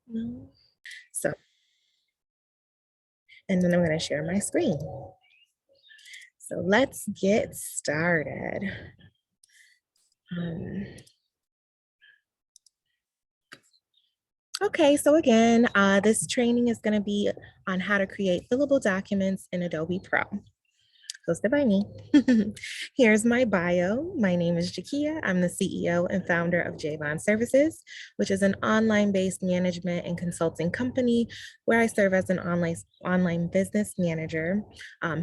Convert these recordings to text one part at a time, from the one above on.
No. So, and then I'm going to share my screen. So let's get started. Okay, so again, this training is going to be on how to create fillable documents in Adobe Pro. Hosted by me. Here's my bio. My name is Jakia. I'm the CEO and founder of JVAN Services, which is an online-based management and consulting company where I serve as an online business manager,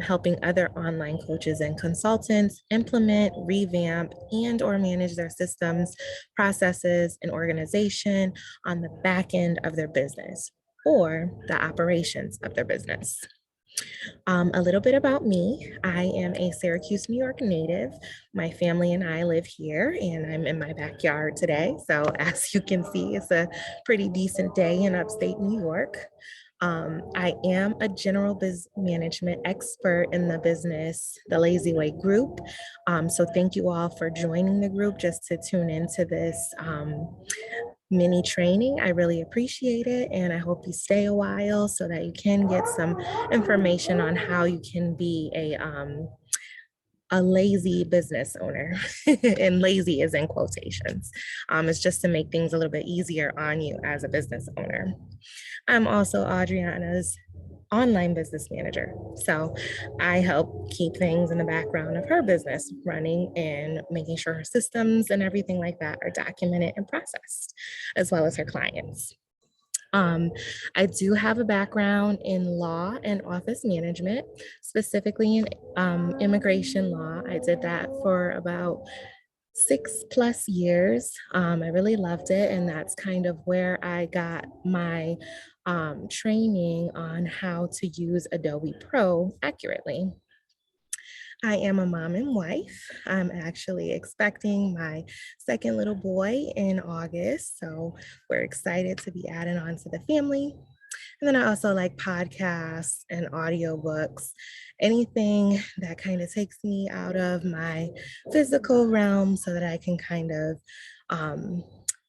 helping other online coaches and consultants implement, revamp, and or manage their systems, processes, and organization on the back end of their business or the operations of their business. A little bit about me. I am a Syracuse, New York native. My family and I live here, and I'm in my backyard today. So, as you can see, it's a pretty decent day in upstate New York. I am a general business management expert in the business, the Lazy Way group. So, thank you all for joining the group just to tune into this mini training. I really appreciate it, and I hope you stay a while so that you can get some information on how you can be a lazy business owner. And lazy is in quotations. It's just to make things a little bit easier on you as a business owner. I'm also Adriana's online business manager. So I help keep things in the background of her business running and making sure her systems and everything like that are documented and processed, as well as her clients. I do have a background in law and office management, specifically in immigration law. I did that for about 6+ years. I really loved it. And that's kind of where I got my training on how to use Adobe Pro accurately. I am a mom and wife. I'm actually expecting my second little boy in August. So we're excited to be adding on to the family. And then I also like podcasts and audiobooks, anything that kind of takes me out of my physical realm so that I can kind of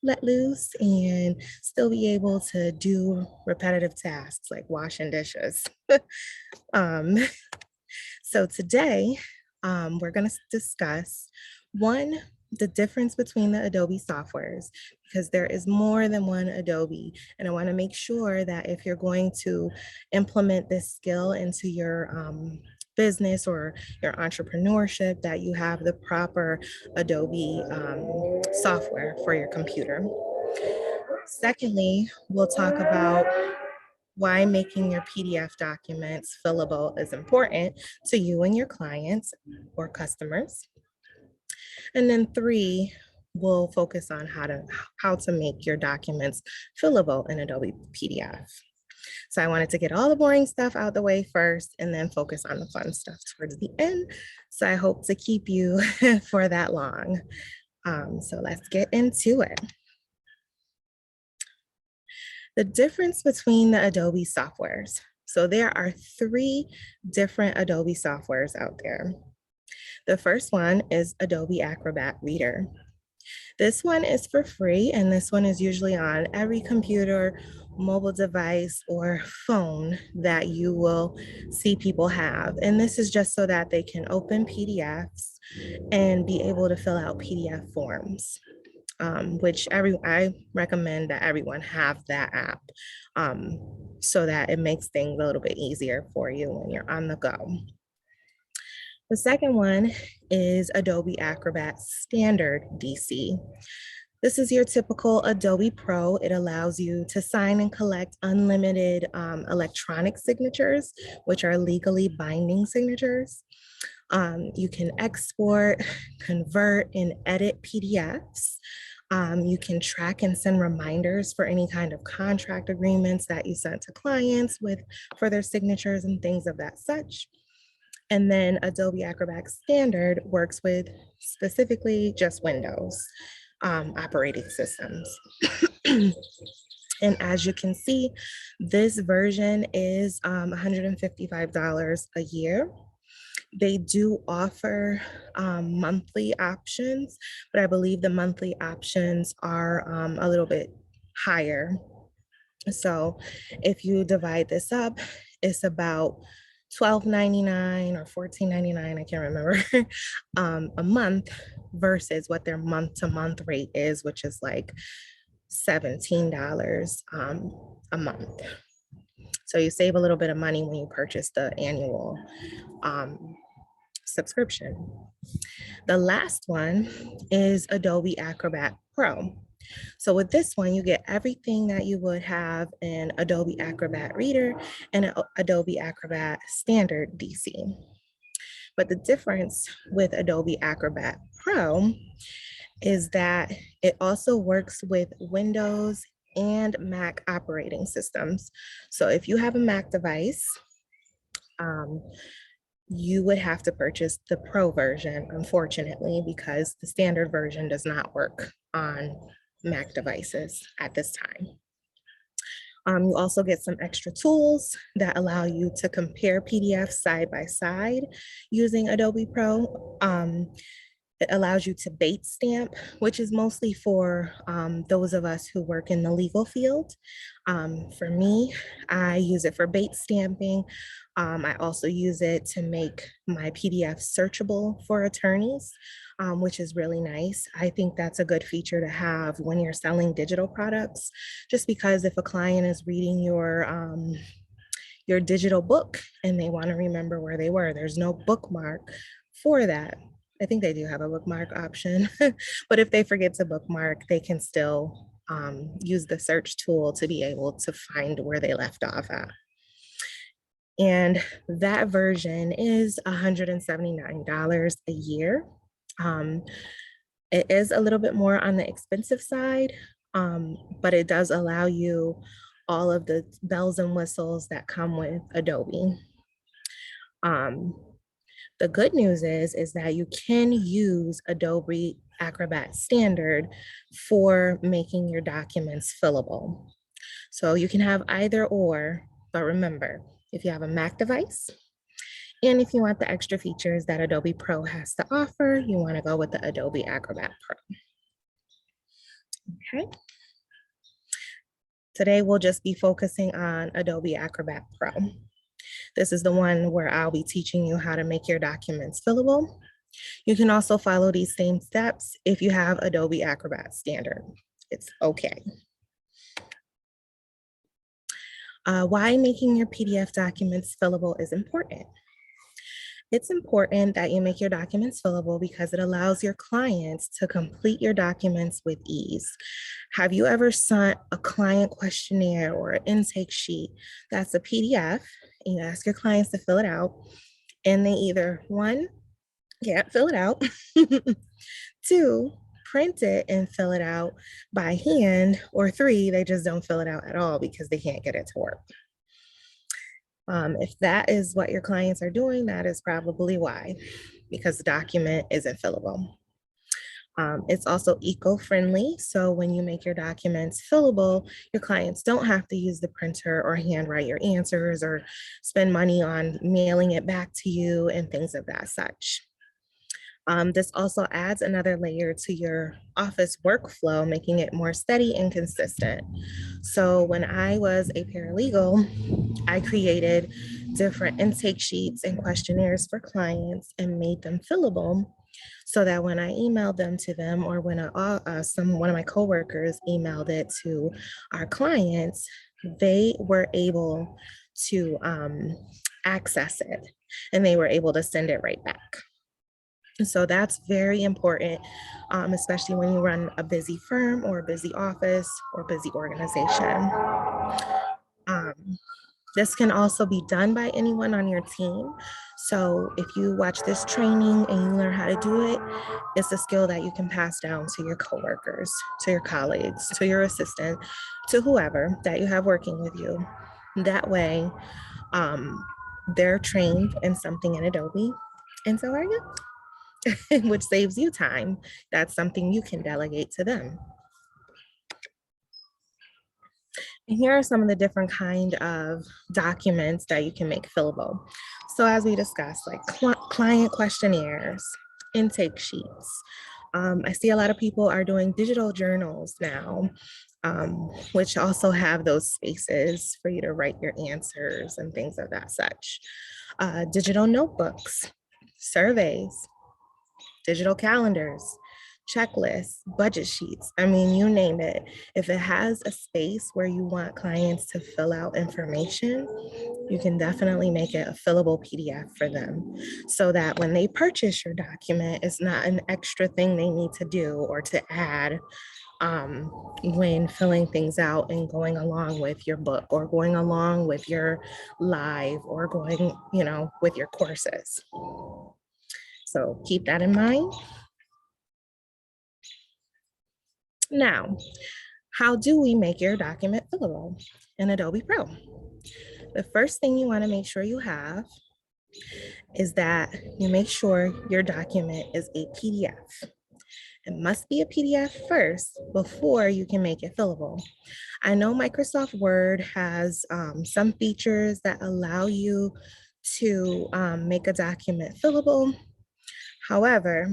let loose and still be able to do repetitive tasks like washing dishes. um, so today, we're going to discuss one, the difference between the Adobe softwares, because there is more than one Adobe. And I want to make sure that if you're going to implement this skill into your business or your entrepreneurship, that you have the proper Adobe software for your computer. Secondly, we'll talk about why making your PDF documents fillable is important to you and your clients or customers. And then 3, we'll focus on how to make your documents fillable in Adobe Pdf. So I wanted to get all the boring stuff out the way first and then focus on the fun stuff towards the end. So I hope to keep you for that long. So let's get into it. The difference between the Adobe softwares. So there are 3 different Adobe softwares out there. The first one is Adobe Acrobat Reader. This one is for free, and this one is usually on every computer, mobile device, or phone that you will see people have. And this is just so that they can open PDFs and be able to fill out PDF forms. Which I recommend that everyone have that app so that it makes things a little bit easier for you when you're on the go. The second one is Adobe Acrobat Standard DC. This is your typical Adobe Pro. It allows you to sign and collect unlimited electronic signatures, which are legally binding signatures. You can export, convert, and edit PDFs. You can track and send reminders for any kind of contract agreements that you sent to clients for their signatures and things of that such. And then Adobe Acrobat Standard works with specifically just Windows operating systems. And as you can see, this version is $155 a year. They do offer monthly options, but I believe the monthly options are a little bit higher. So if you divide this up, it's about $12.99 or $14.99, I can't remember, a month versus what their month-to-month rate is, which is like $17 a month. So you save a little bit of money when you purchase the annual subscription. The last one is Adobe Acrobat Pro. So with this one, you get everything that you would have in Adobe Acrobat Reader and Adobe Acrobat Standard DC. But the difference with Adobe Acrobat Pro is that it also works with Windows and Mac operating systems. So if you have a Mac device, you would have to purchase the Pro version, unfortunately, because the standard version does not work on Mac devices at this time. You also get some extra tools that allow you to compare PDFs side by side using Adobe Pro. It allows you to bait stamp, which is mostly for those of us who work in the legal field. For me, I use it for bait stamping. I also use it to make my PDF searchable for attorneys, which is really nice. I think that's a good feature to have when you're selling digital products, just because if a client is reading your digital book and they want to remember where they were, there's no bookmark for that. I think they do have a bookmark option, but if they forget to bookmark, they can still use the search tool to be able to find where they left off at. And that version is $179 a year. It is a little bit more on the expensive side, but it does allow you all of the bells and whistles that come with Adobe. The good news is that you can use Adobe Acrobat Standard for making your documents fillable. So you can have either or, but remember, if you have a Mac device, and if you want the extra features that Adobe Pro has to offer, you want to go with the Adobe Acrobat Pro. Okay. Today, we'll just be focusing on Adobe Acrobat Pro. This is the one where I'll be teaching you how to make your documents fillable. You can also follow these same steps if you have Adobe Acrobat Standard. It's okay. Why making your PDF documents fillable is important. It's important that you make your documents fillable because it allows your clients to complete your documents with ease. Have you ever sent a client questionnaire or an intake sheet that's a PDF, and you ask your clients to fill it out, and they either, one, can't fill it out, two, print it and fill it out by hand, or three, they just don't fill it out at all because they can't get it to work. If that is what your clients are doing, that is probably why, because the document isn't fillable. It's also eco-friendly. So when you make your documents fillable, your clients don't have to use the printer or handwrite your answers or spend money on mailing it back to you and things of that such. This also adds another layer to your office workflow, making it more steady and consistent. So when I was a paralegal, I created different intake sheets and questionnaires for clients and made them fillable so that when I emailed them to them, or when one of my coworkers emailed it to our clients, they were able to access it and they were able to send it right back. So that's very important, especially when you run a busy firm or a busy office or busy organization. This can also be done by anyone on your team. So if you watch this training and you learn how to do it, it's a skill that you can pass down to your coworkers, to your colleagues, to your assistant, to whoever that you have working with you. That way, they're trained in something in Adobe, and so are you. Which saves you time. That's something you can delegate to them. And here are some of the different kind of documents that you can make fillable. So as we discussed, like client questionnaires, intake sheets. I see a lot of people are doing digital journals now, which also have those spaces for you to write your answers and things of that such. Digital notebooks, surveys, digital calendars, checklists, budget sheets. I mean, you name it. If it has a space where you want clients to fill out information, you can definitely make it a fillable PDF for them so that when they purchase your document, it's not an extra thing they need to do or to add when filling things out and going along with your book or going along with your live or going, with your courses. So keep that in mind. Now, how do we make your document fillable in Adobe Pro? The first thing you want to make sure you have is that you make sure your document is a PDF. It must be a PDF first before you can make it fillable. I know Microsoft Word has some features that allow you to make a document fillable. However,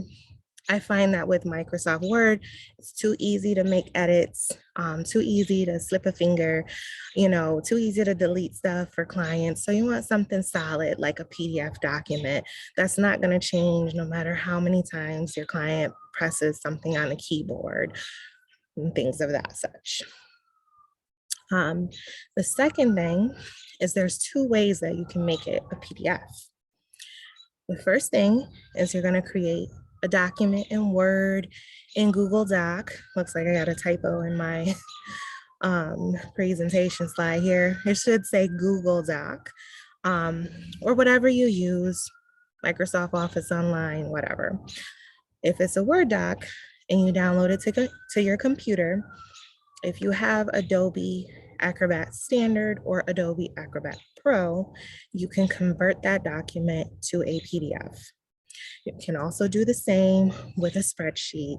I find that with Microsoft Word, it's too easy to make edits, too easy to slip a finger, too easy to delete stuff for clients. So you want something solid like a PDF document that's not going to change no matter how many times your client presses something on the keyboard and things of that such. The second thing is there's two ways that you can make it a PDF. The first thing is you're going to create a document in Word, in Google Doc. Looks like I got a typo in my presentation slide here. It should say Google Doc, or whatever you use, Microsoft Office Online, whatever. If it's a Word doc and you download it to your computer, if you have Adobe Acrobat Standard or Adobe Acrobat Pro, you can convert that document to a PDF. You can also do the same with a spreadsheet,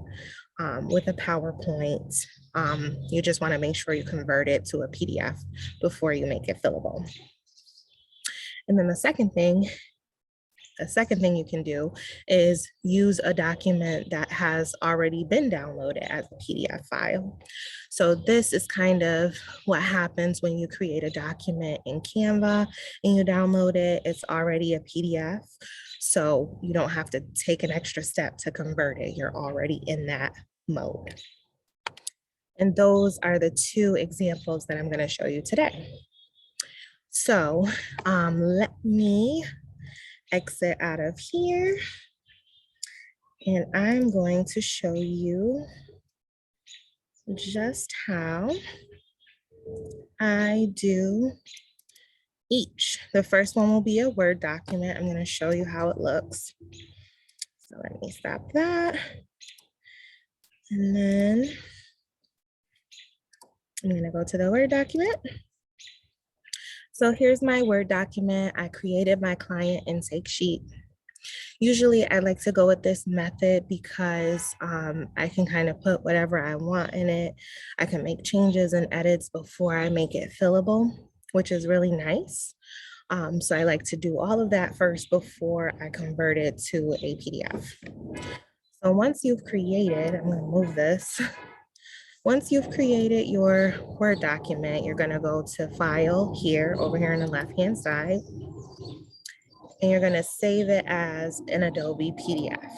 with a PowerPoint. You just want to make sure you convert it to a PDF before you make it fillable. And then the second thing you can do is use a document that has already been downloaded as a PDF file. So this is kind of what happens when you create a document in Canva and you download it. It's already a PDF. So you don't have to take an extra step to convert it. You're already in that mode. And those are the two examples that I'm going to show you today. So let me exit out of here. And I'm going to show you just how I do each. The first one will be a Word document. I'm going to show you how it looks. So let me stop that. And then I'm going to go to the Word document. So here's my Word document. I created my client intake sheet. Usually I like to go with this method because I can kind of put whatever I want in it. I can make changes and edits before I make it fillable, which is really nice. So I like to do all of that first before I convert it to a PDF. So once you've created, I'm going to move this. Once you've created your Word document, you're going to go to File here, over here on the left-hand side, and you're going to save it as an Adobe PDF.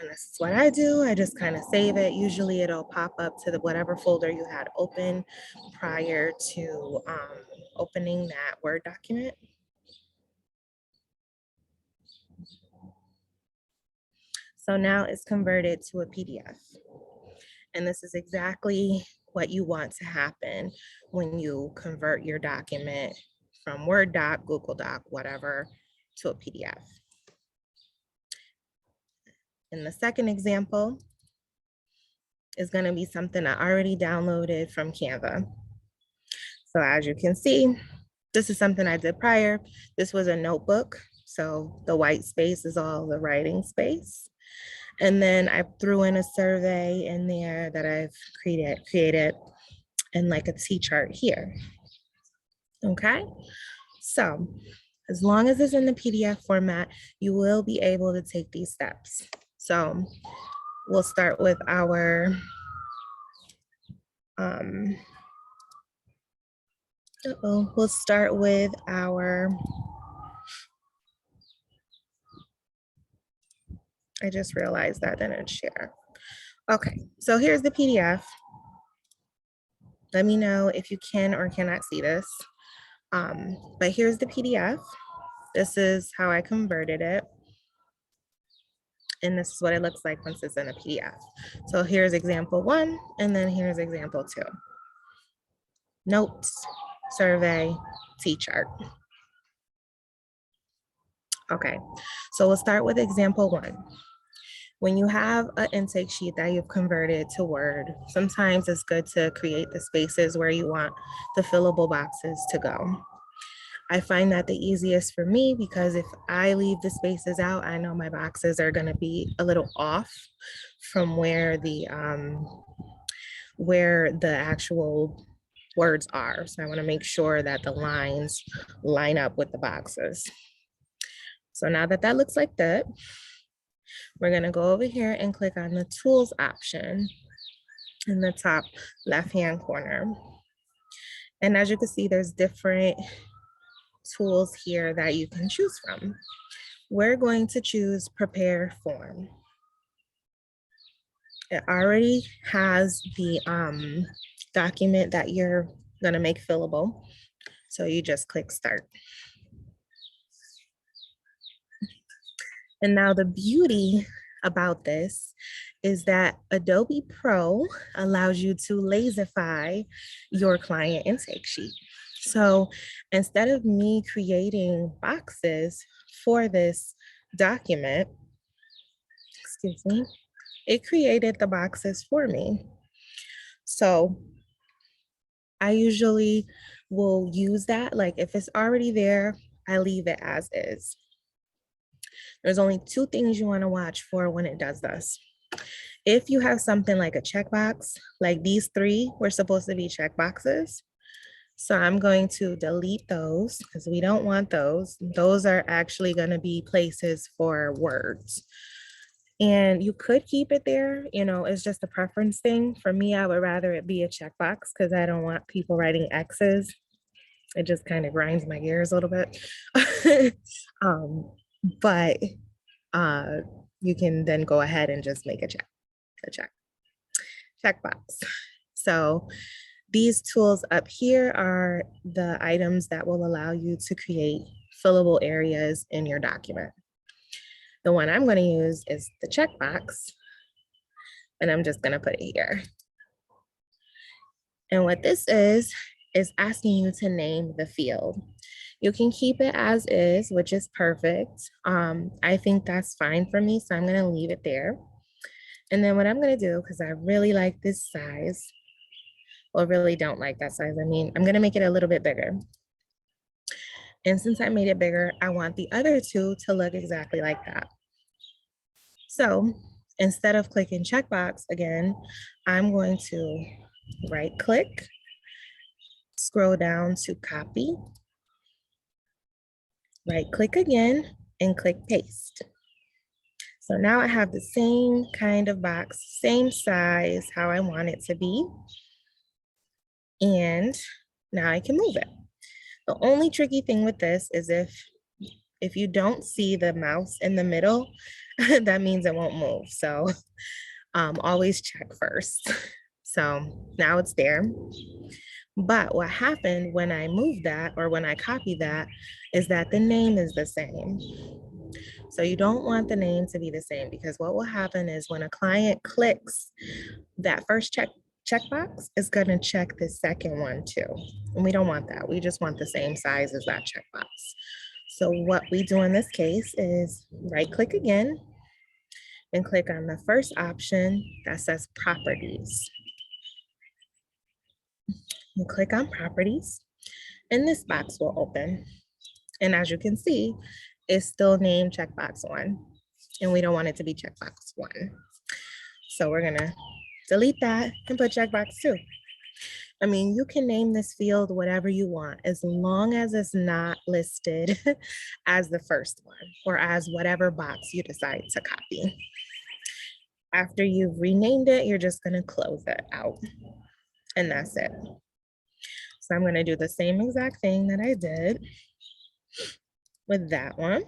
And this is what I do. I just kind of save it. Usually it'll pop up to whatever folder you had open prior to opening that Word document. So now it's converted to a PDF. And this is exactly what you want to happen when you convert your document from Word doc, Google Doc, whatever, to a PDF. And the second example is going to be something I already downloaded from Canva. So as you can see, this is something I did prior. This was a notebook. So the white space is all the writing space. And then I threw in a survey in there that I've created and like a T-chart here. Okay, so as long as it's in the PDF format, you will be able to take these steps. So we'll start with our we'll start with our, I just realized that I didn't share. Okay, so here's the PDF. Let me know if you can or cannot see this. But here's the PDF. This is how I converted it. And this is what it looks like once it's in a PDF. So here's example 1, and then here's example 2. Notes, survey, T-chart. Okay, so we'll start with example 1. When you have an intake sheet that you've converted to Word, sometimes it's good to create the spaces where you want the fillable boxes to go. I find that the easiest for me because if I leave the spaces out, I know my boxes are going to be a little off from where the actual words are. So I want to make sure that the lines line up with the boxes. So now that that looks like that, we're going to go over here and click on the tools option in the top left-hand corner. And as you can see, there's different tools here that you can choose from. We're going to choose prepare form. It already has the document that you're going to make fillable. So you just click start. And now the beauty about this is that Adobe Pro allows you to laserify your client intake sheet. So instead of me creating boxes for this document, excuse me, it created the boxes for me. So I usually will use that. Like if it's already there, I leave it as is. There's only 2 things you want to watch for when it does this. If you have something like a checkbox, like these 3 were supposed to be checkboxes. So I'm going to delete those because we don't want those. Those are actually going to be places for words. And you could keep it there, you know, it's just a preference thing. For me, I would rather it be a checkbox because I don't want people writing X's. It just kind of grinds my gears a little bit. But you can then go ahead and just make a checkbox. So these tools up here are the items that will allow you to create fillable areas in your document. The one I'm going to use is the checkbox, and I'm just going to put it here. And what this is asking you to name the field. You can keep it as is, which is perfect. I think that's fine for me, so I'm going to leave it there. And then what I'm going to do, because I really like this size, or really don't like that size, I mean, I'm going to make it a little bit bigger. And since I made it bigger, I want the other 2 to look exactly like that. So instead of clicking checkbox again, I'm going to right click, scroll down to copy, right click again, and click paste. So now I have the same kind of box, same size, how I want it to be. And now I can move it. The only tricky thing with this is if you don't see the mouse in the middle, that means it won't move. So always check first. So now it's there. But what happened when I moved that or when I copied that is that the name is the same. So you don't want the name to be the same because what will happen is when a client clicks that first checkbox, it's going to check the second one too. And we don't want that. We just want the same size as that checkbox. So what we do in this case is right click again and click on the first option that says properties. You click on properties and this box will open. And as you can see, it's still named checkbox 1. and we don't want it to be checkbox 1. So we're gonna delete that and put checkbox 2. I mean, you can name this field whatever you want as long as it's not listed as the first one or as whatever box you decide to copy. After you've renamed it, you're just gonna close it out and that's it. So I'm gonna do the same exact thing that I did with that one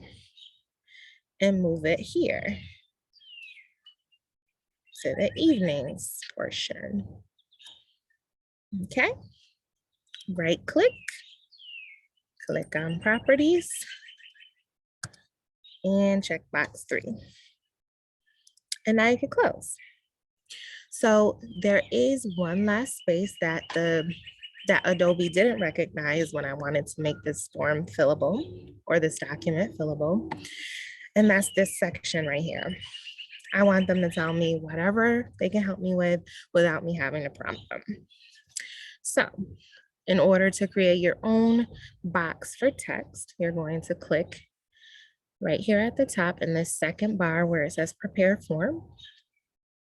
and move it here to the evenings portion. Okay, right click, click on properties and check box 3. And now you can close. So there is one last space that Adobe didn't recognize when I wanted to make this form fillable or this document fillable. And that's this section right here. I want them to tell me whatever they can help me with without me having to prompt them. So in order to create your own box for text, you're going to click right here at the top in this second bar where it says prepare form.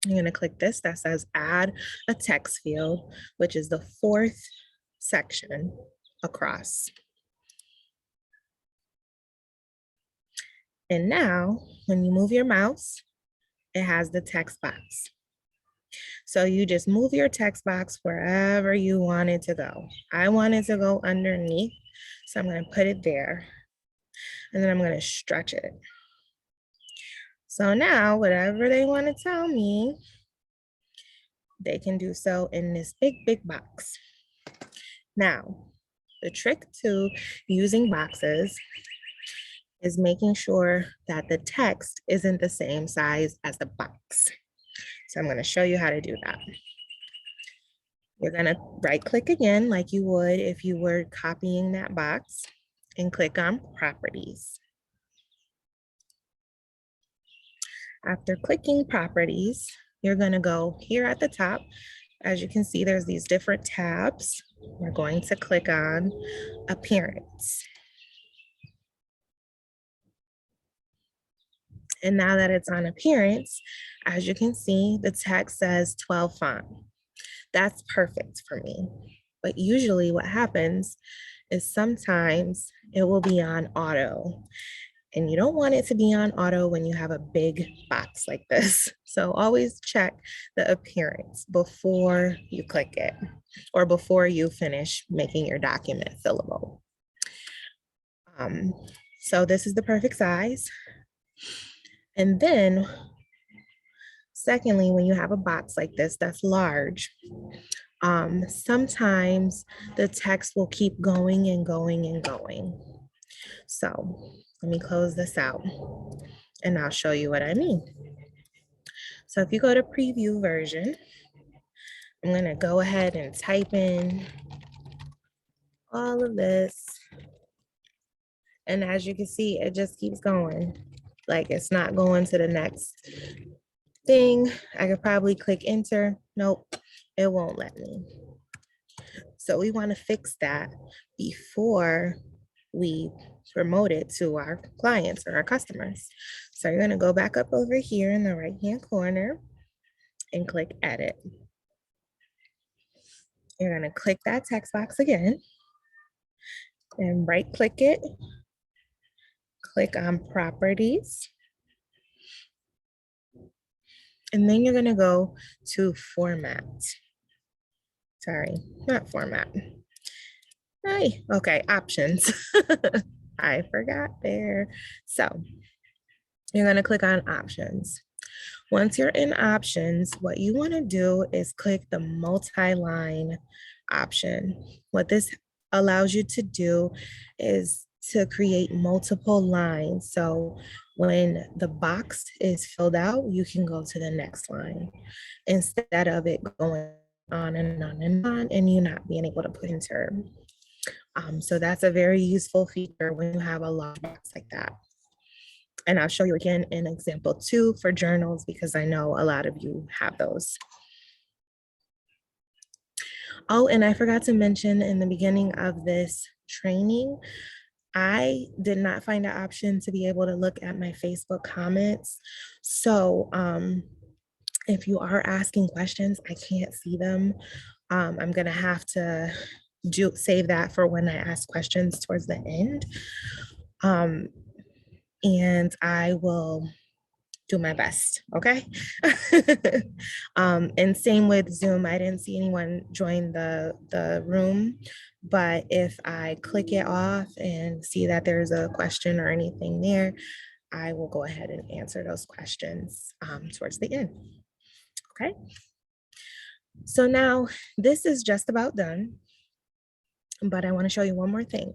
You're going to click this that says add a text field, which is the 4th section across. And now when you move your mouse, it has the text box. So you just move your text box wherever you want it to go. I want it to go underneath, so I'm going to put it there. And then I'm going to stretch it. So now whatever they want to tell me, they can do so in this big box. Now, the trick to using boxes is making sure that the text isn't the same size as the box. So I'm going to show you how to do that. You're going to right click again like you would if you were copying that box and click on properties. After clicking properties, you're going to go here at the top. As you can see, there's these different tabs. We're going to click on appearance. And now that it's on appearance, as you can see, the text says 12 font. That's perfect for me. But usually what happens is sometimes it will be on auto. And you don't want it to be on auto when you have a big box like this. So always check the appearance before you click it or before you finish making your document fillable. So this is the perfect size. And then secondly, when you have a box like this that's large, sometimes the text will keep going and going and going. So let me close this out and I'll show you what I mean. So if you go to preview version, I'm going to go ahead and type in all of this. And as you can see, it just keeps going. Like it's not going to the next thing. I could probably click enter. Nope, it won't let me. So we want to fix that before we promote it to our clients or our customers. So you're going to go back up over here in the right hand corner and click edit. You're going to click that text box again and right click it. Click on properties. And then you're going to go to format. Sorry, not format. Hey, okay, options. I forgot there. So you're going to click on options. Once you're in options, what you want to do is click the multi-line option. What this allows you to do is to create multiple lines. So when the box is filled out, you can go to the next line instead of it going on and on and on and you not being able to put enter. So that's a very useful feature when you have a large box like that. And I'll show you again in example 2 for journals because I know a lot of you have those. Oh, and I forgot to mention in the beginning of this training, I did not find an option to be able to look at my Facebook comments. So if you are asking questions, I can't see them. I'm gonna have to save that for when I ask questions towards the end. Um, and I will do my best, okay? And same with Zoom, I didn't see anyone join the room, but if I click it off and see that there's a question or anything there, I will go ahead and answer those questions towards the end, okay? So now this is just about done, but I wanna show you one more thing.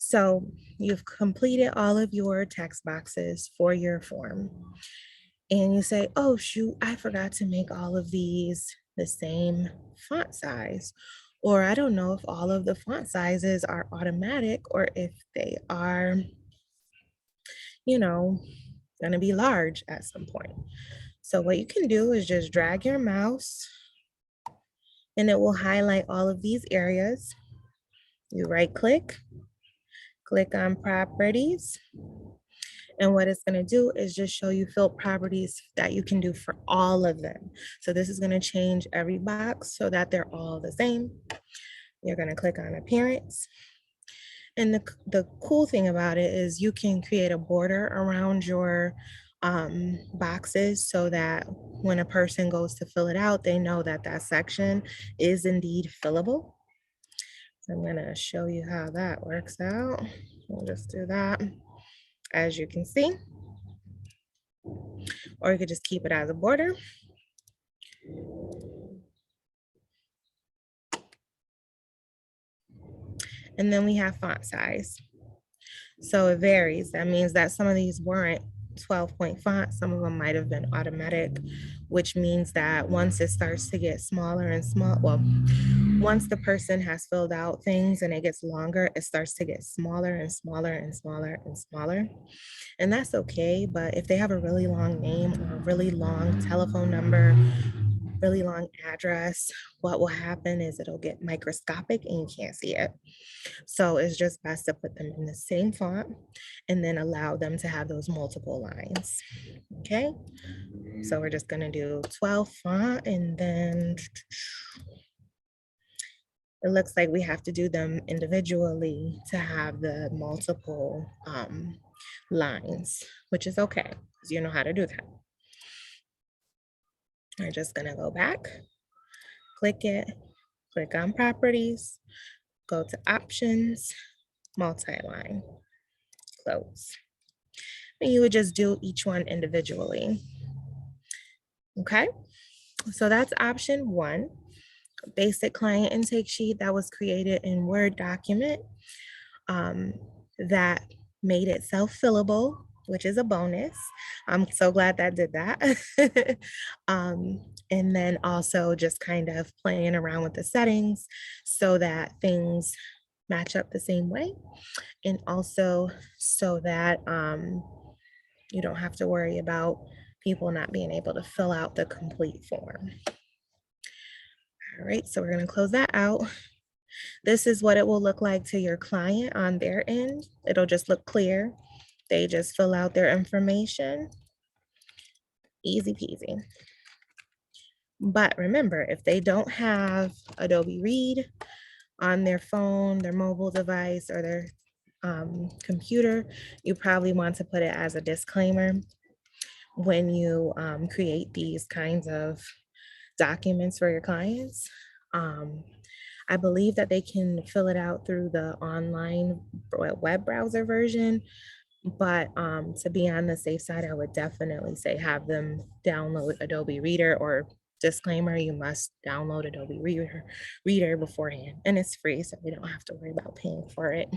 So you've completed all of your text boxes for your form. And you say, oh, shoot, I forgot to make all of these the same font size. Or I don't know if all of the font sizes are automatic or if they are, going to be large at some point. So what you can do is just drag your mouse and it will highlight all of these areas. You right click on properties. And what it's going to do is just show you field properties that you can do for all of them. So this is going to change every box so that they're all the same. You're going to click on appearance. And the cool thing about it is you can create a border around your boxes so that when a person goes to fill it out, they know that that section is indeed fillable. So I'm going to show you how that works out. We'll just do that, as you can see. Or you could just keep it as a border. And then we have font size. So it varies. That means that some of these weren't 12-point fonts. Some of them might have been automatic, which means that once it starts to get smaller and once the person has filled out things and it gets longer, it starts to get smaller and smaller and smaller and smaller. And that's okay. But if they have a really long name or a really long telephone number, really long address, what will happen is it'll get microscopic and you can't see it. So it's just best to put them in the same font and then allow them to have those multiple lines. Okay, so we're just gonna do 12 font and then it looks like we have to do them individually to have the multiple lines, which is okay because you know how to do that. I'm just gonna go back, click it, click on properties, go to options, multi-line, close. And you would just do each one individually. Okay, so that's option one, basic client intake sheet that was created in Word document that made itself fillable, which is a bonus. I'm so glad that did that. And then also just kind of playing around with the settings so that things match up the same way. And also so that you don't have to worry about people not being able to fill out the complete form. All right, so we're going to close that out. This is what it will look like to your client on their end. It'll just look clear. They just fill out their information. Easy peasy. But remember, if they don't have Adobe Read on their phone, their mobile device, or their computer, you probably want to put it as a disclaimer when you create these kinds of documents for your clients. I believe that they can fill it out through the online web browser version, but to be on the safe side, I would definitely say have them download Adobe Reader, or disclaimer, you must download Adobe Reader beforehand, and it's free, so we don't have to worry about paying for it.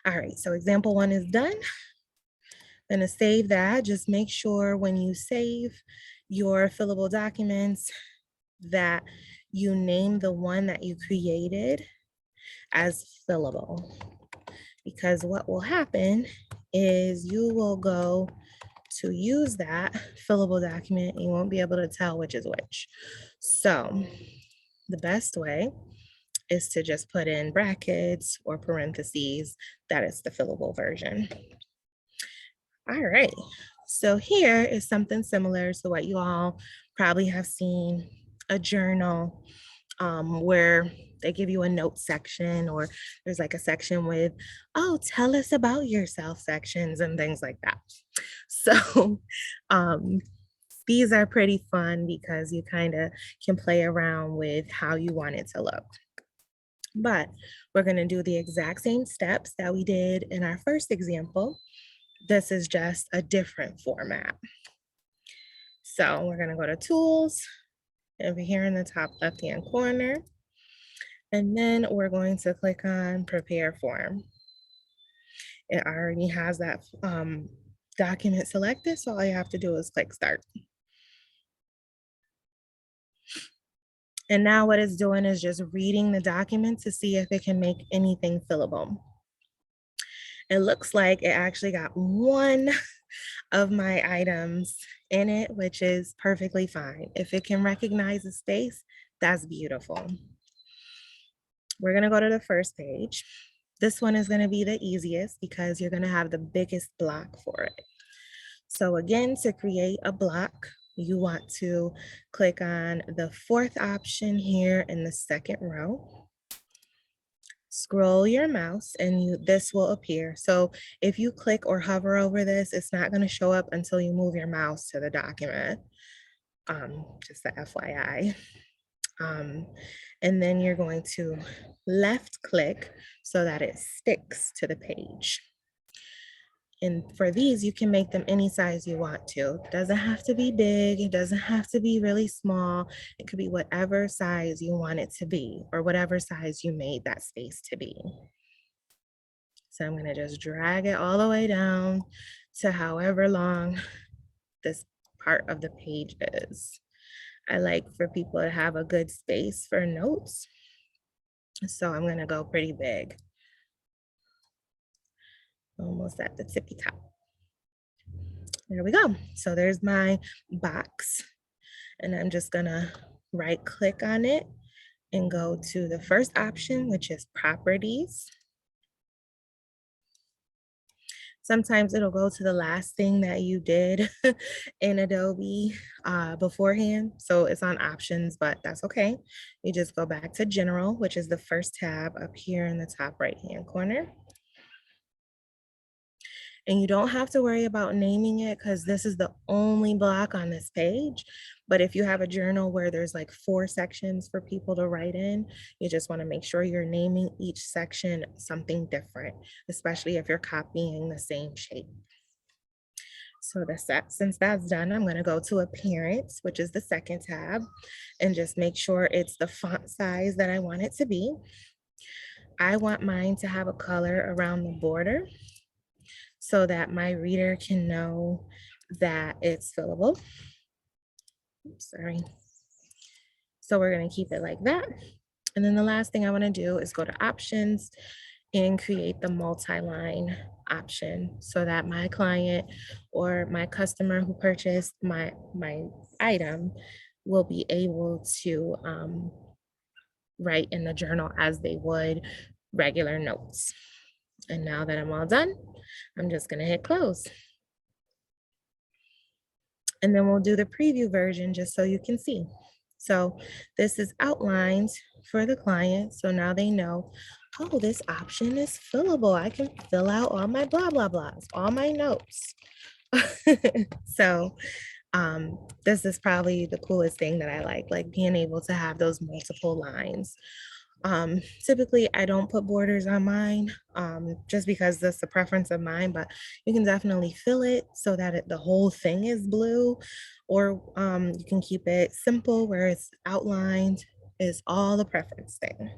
All right, so example one is done. I'm gonna save that. Just make sure when you save your fillable documents that you name the one that you created as fillable, because what will happen is you will go to use that fillable document and you won't be able to tell which is which. So the best way is to just put in brackets or parentheses. That is the fillable version. All right, so here is something similar to what you all probably have seen, a journal where they give you a note section, or there's like a section with, oh, tell us about yourself sections and things like that. So these are pretty fun because you kind of can play around with how you want it to look. But we're going to do the exact same steps that we did in our first example. This is just a different format. So we're going to go to Tools over here in the top left-hand corner. And then we're going to click on Prepare Form. It already has that document selected, so all you have to do is click Start. And now what it's doing is just reading the document to see if it can make anything fillable. It looks like it actually got one of my items in it, which is perfectly fine. If it can recognize a space, that's beautiful. We're going to go to the first page. This one is going to be the easiest because you're going to have the biggest block for it. So again, to create a block, you want to click on the fourth option here in the second row. Scroll your mouse and this will appear. So if you click or hover over this, it's not going to show up until you move your mouse to the document. Just the FYI. And then you're going to left click so that it sticks to the page. And for these, you can make them any size you want to. It doesn't have to be big. It doesn't have to be really small. It could be whatever size you want it to be, or whatever size you made that space to be. So I'm going to just drag it all the way down to however long this part of the page is. I like for people to have a good space for notes. So I'm going to go pretty big. Almost at the tippy top. There we go. So there's my box. And I'm just going to right click on it and go to the first option, which is Properties. Sometimes it'll go to the last thing that you did in Adobe beforehand. So it's on Options, but that's okay. You just go back to General, which is the first tab up here in the top right-hand corner. And you don't have to worry about naming it because this is the only block on this page. But if you have a journal where there's like 4 sections for people to write in, you just want to make sure you're naming each section something different, especially if you're copying the same shape. So since that's done, I'm going to go to Appearance, which is the second tab, and just make sure it's the font size that I want it to be. I want mine to have a color around the border so that my reader can know that it's fillable. Oops, sorry. So we're going to keep it like that. And then the last thing I want to do is go to Options and create the multi-line option so that my client or my customer who purchased my item will be able to write in the journal as they would regular notes. And now that I'm all done, I'm just going to hit close. And then we'll do the preview version just so you can see. So this is outlined for the client. So now they know, oh, this option is fillable. I can fill out all my blah, blah, blahs, all my notes. So this is probably the coolest thing that I like being able to have those multiple lines. Typically I don't put borders on mine just because that's the preference of mine, but you can definitely fill it so that the whole thing is blue, or you can keep it simple where it's outlined, is all the preference thing.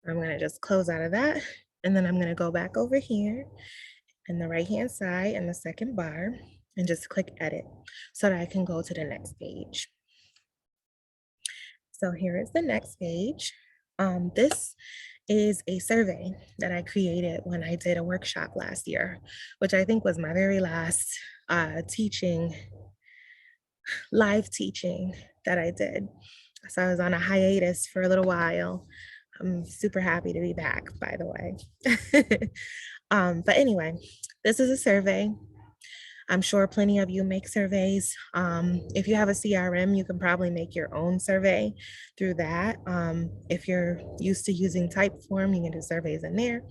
I'm going to just close out of that, and then I'm going to go back over here in the right hand side in the second bar and just click Edit so that I can go to the next page. So here is the next page. This is a survey that I created when I did a workshop last year, which I think was my very last live teaching that I did. So I was on a hiatus for a little while, I'm super happy to be back, by the way. But anyway, this is a survey. I'm sure plenty of you make surveys. If you have a CRM, you can probably make your own survey through that. If you're used to using Typeform, you can do surveys in there.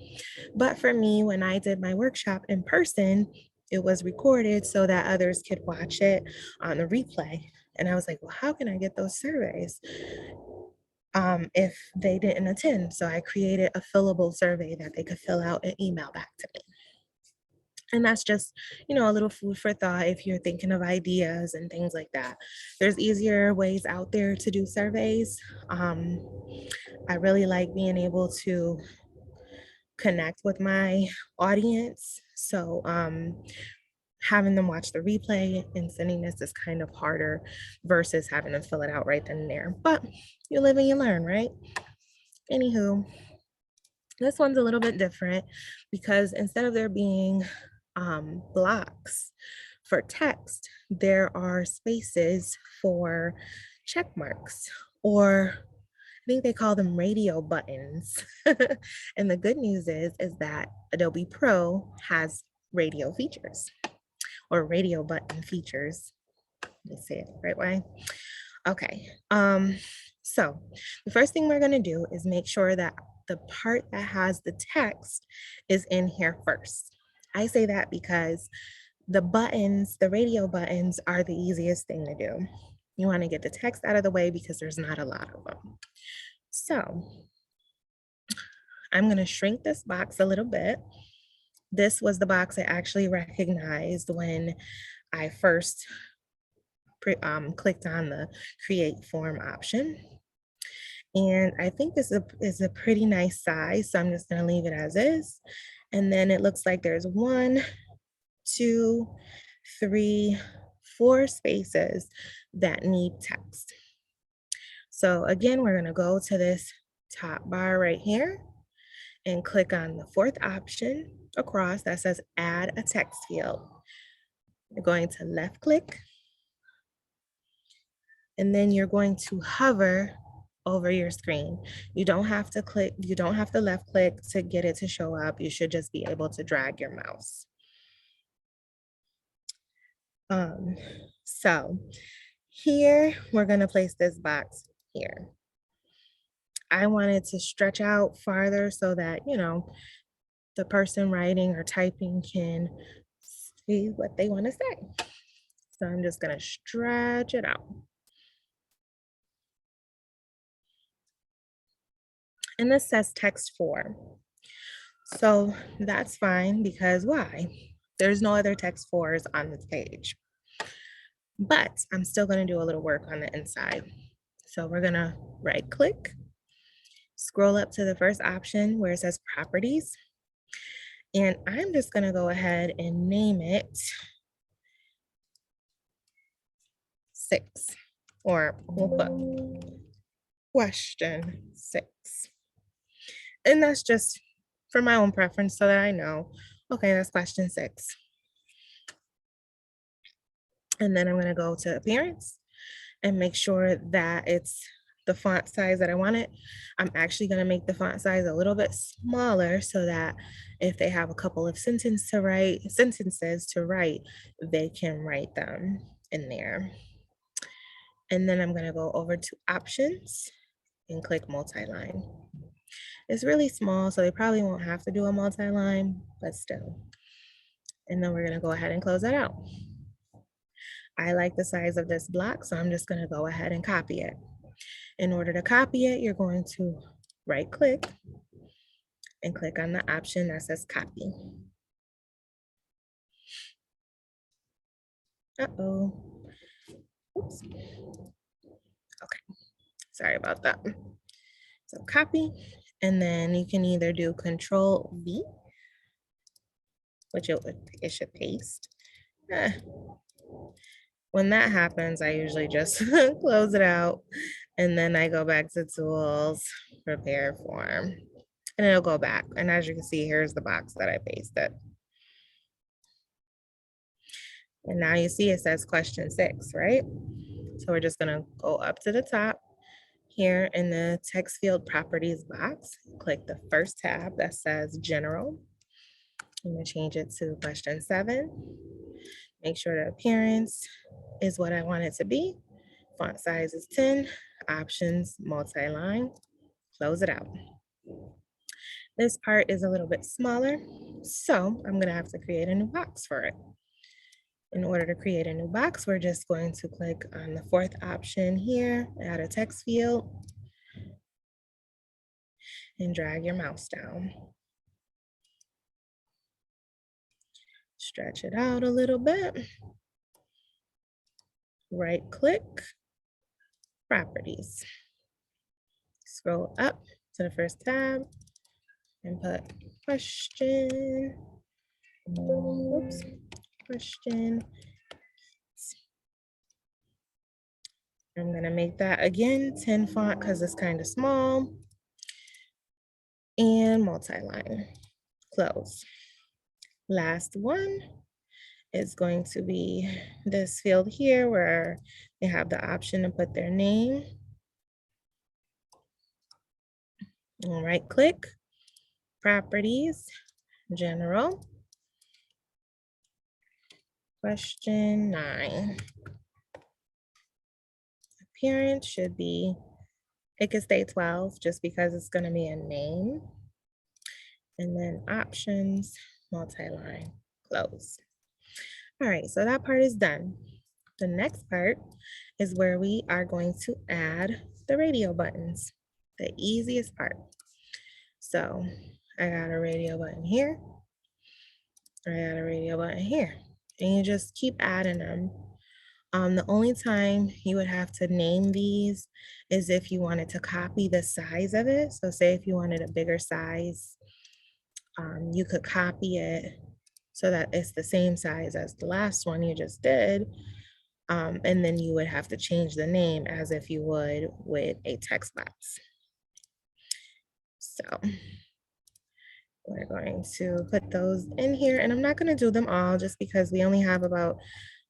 But for me, when I did my workshop in person, it was recorded so that others could watch it on the replay. And I was like, well, how can I get those surveys if they didn't attend? So I created a fillable survey that they could fill out and email back to me. And that's just, a little food for thought if you're thinking of ideas and things like that. There's easier ways out there to do surveys. I really like being able to connect with my audience. So having them watch the replay and sending this is kind of harder versus having them fill it out right then and there. But you live and you learn, right? Anywho, this one's a little bit different because instead of there being blocks for text, there are spaces for check marks, or I think they call them radio buttons. And the good news is that Adobe Pro has radio features or radio button features. Let me say it the right way. Okay. So the first thing we're going to do is make sure that the part that has the text is in here first. I say that because the buttons, the radio buttons, are the easiest thing to do. You want to get the text out of the way because there's not a lot of them. So I'm going to shrink this box a little bit. This was the box I actually recognized when I first clicked on the create form option. And I think this is a pretty nice size, so I'm just going to leave it as is. And then it looks like there's 1, 2, 3, 4 spaces that need text. So again, we're going to go to this top bar right here and click on the 4th option across that says add a text field. You're going to left click, and then you're going to hover over your screen. You don't have to click, you don't have to left click to get it to show up. You should just be able to drag your mouse. So here, we're gonna place this box here. I wanted to stretch out farther so that, the person writing or typing can see what they wanna say. So I'm just gonna stretch it out. And this says text 4. So that's fine because why? There's no other text 4s on this page. But I'm still going to do a little work on the inside. So we're going to right click, scroll up to the first option where it says properties. And I'm just going to go ahead and name it 6, or we'll put question 6. And that's just for my own preference so that I know, okay, that's question 6. And then I'm going to go to appearance and make sure that it's the font size that I want it. I'm actually going to make the font size a little bit smaller so that if they have a couple of sentences to write, they can write them in there. And then I'm going to go over to options and click multi-line. It's really small, so they probably won't have to do a multi-line, but still. And then we're going to go ahead and close that out. I like the size of this block, so I'm just going to go ahead and copy it. In order to copy it, you're going to right click and click on the option that says copy. Uh-oh. Oops. Okay, sorry about that. So copy, and then you can either do Control V, which it should paste. When that happens, I usually just close it out, and then I go back to tools, prepare form, and it'll go back. And as you can see, here's the box that I pasted. And now you see it says question 6, right? So we're just gonna go up to the top Here in the text field properties box, click the first tab that says General. I'm going to change it to question 7. Make sure the appearance is what I want it to be. Font size is 10. Options, multi-line. Close it out. This part is a little bit smaller, so I'm going to have to create a new box for it. In order to create a new box, we're just going to click on the 4th option here, add a text field, and drag your mouse down. Stretch it out a little bit. Right click, properties. Scroll up to the first tab and put question. Oops, question. I'm gonna make that again 10 font because it's kind of small. And multi-line, close. Last one is going to be this field here where they have the option to put their name. And right click, properties, general. Question 9. Appearance should be, it could stay 12 just because it's going to be a name. And then options, multi-line, close. All right, so that part is done. The next part is where we are going to add the radio buttons, the easiest part. So I got a radio button here. I got a radio button here. And you just keep adding them. The only time you would have to name these is if you wanted to copy the size of it. So say if you wanted a bigger size, you could copy it so that it's the same size as the last one you just did. And then you would have to change the name as if you would with a text box. So we're going to put those in here, and I'm not going to do them all just because we only have about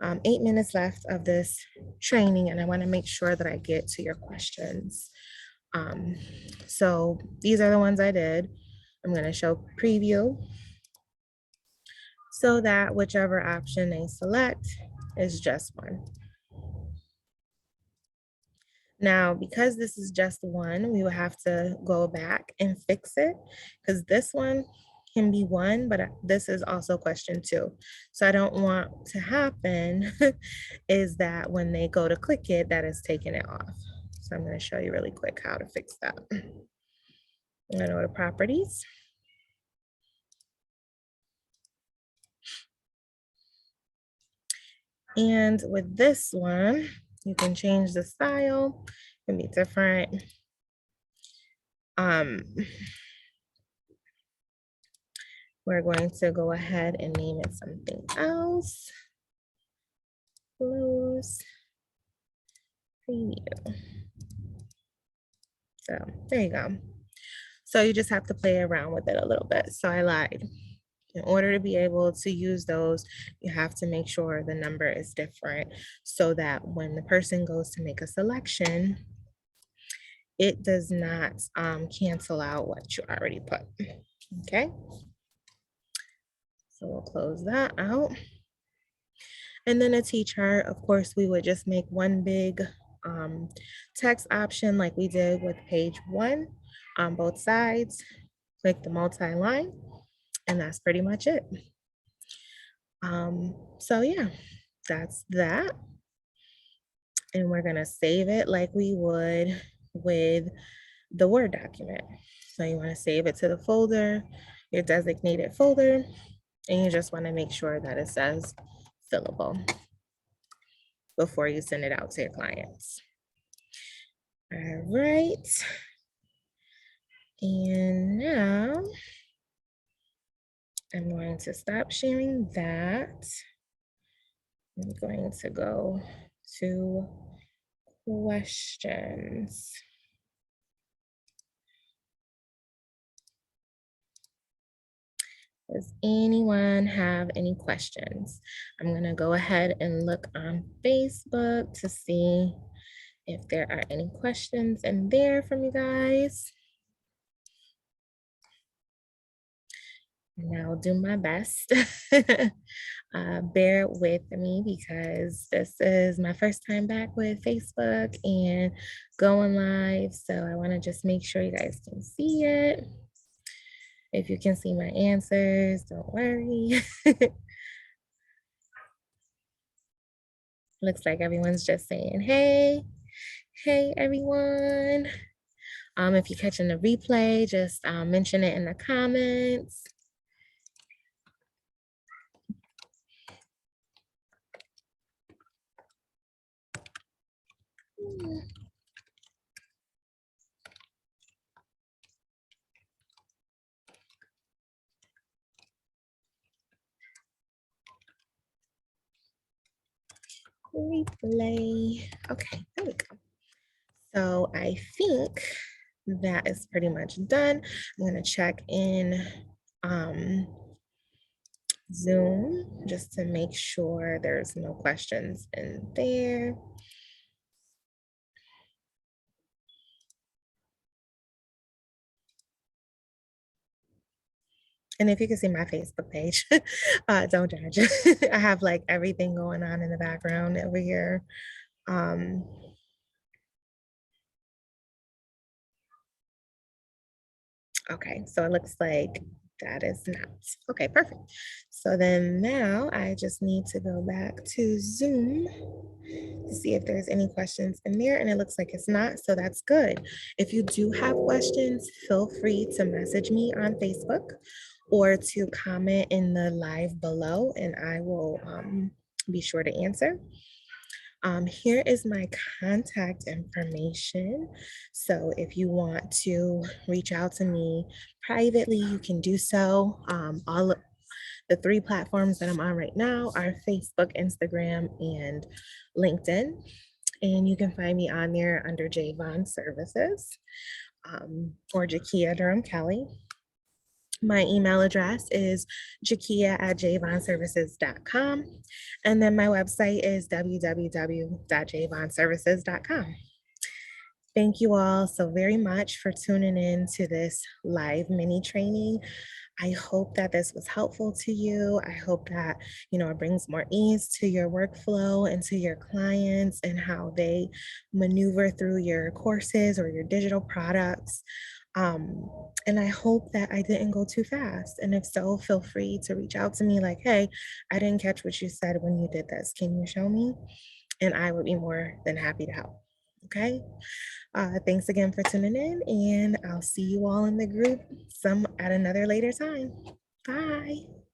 8 minutes left of this training, and I want to make sure that I get to your questions. So these are the ones I did. I'm going to show preview so that whichever option they select is just one. Now, because this is just one, we will have to go back and fix it because this one can be 1, but this is also question 2. So I don't want to happen is that when they go to click it, that is taking it off. So I'm going to show you really quick how to fix that. I'm going to go to properties. And with this one, you can change the style, it can be different. We're going to go ahead and name it something else. Close preview. So there you go. So you just have to play around with it a little bit. So I lied. In order to be able to use those, you have to make sure the number is different so that when the person goes to make a selection, it does not cancel out what you already put. Okay. So we'll close that out. And then a T-chart, of course, we would just make one big text option like we did with page 1 on both sides. Click the multi-line, and that's pretty much it. So yeah, that's that. And we're gonna save it like we would with the Word document. So you wanna save it to the folder, your designated folder, and you just wanna make sure that it says fillable before you send it out to your clients. All right. And now I'm going to stop sharing that. I'm going to go to questions. Does anyone have any questions? I'm going to go ahead and look on Facebook to see if there are any questions in there from you guys. And I'll do my best. Bear with me because this is my first time back with Facebook and going live. So I want to just make sure you guys can see it. If you can see my answers, don't worry. Looks like everyone's just saying, hey, hey, everyone. If you're catching the replay, just mention it in the comments. Replay. Okay, there we go. So I think that is pretty much done. I'm gonna check in Zoom just to make sure there's no questions in there. And if you can see my Facebook page, don't judge. I have like everything going on in the background over here. Okay, so it looks like that is not. Okay, perfect. So then now I just need to go back to Zoom to see if there's any questions in there, and it looks like it's not, so that's good. If you do have questions, feel free to message me on Facebook or to comment in the live below, and I will be sure to answer. Here is my contact information. So if you want to reach out to me privately, you can do so. All of the 3 platforms that I'm on right now are Facebook, Instagram, and LinkedIn. And you can find me on there under JVAN Services or Jakia Durham Kelly. My email address is jakia@jvanservices.com. And then my website is www.jvanservices.com. Thank you all so very much for tuning in to this live mini training. I hope that this was helpful to you. I hope that, it brings more ease to your workflow and to your clients and how they maneuver through your courses or your digital products. And I hope that I didn't go too fast. And if so, feel free to reach out to me like, hey, I didn't catch what you said when you did this. Can you show me? And I would be more than happy to help. Okay. Thanks again for tuning in, and I'll see you all in the group some at another later time. Bye.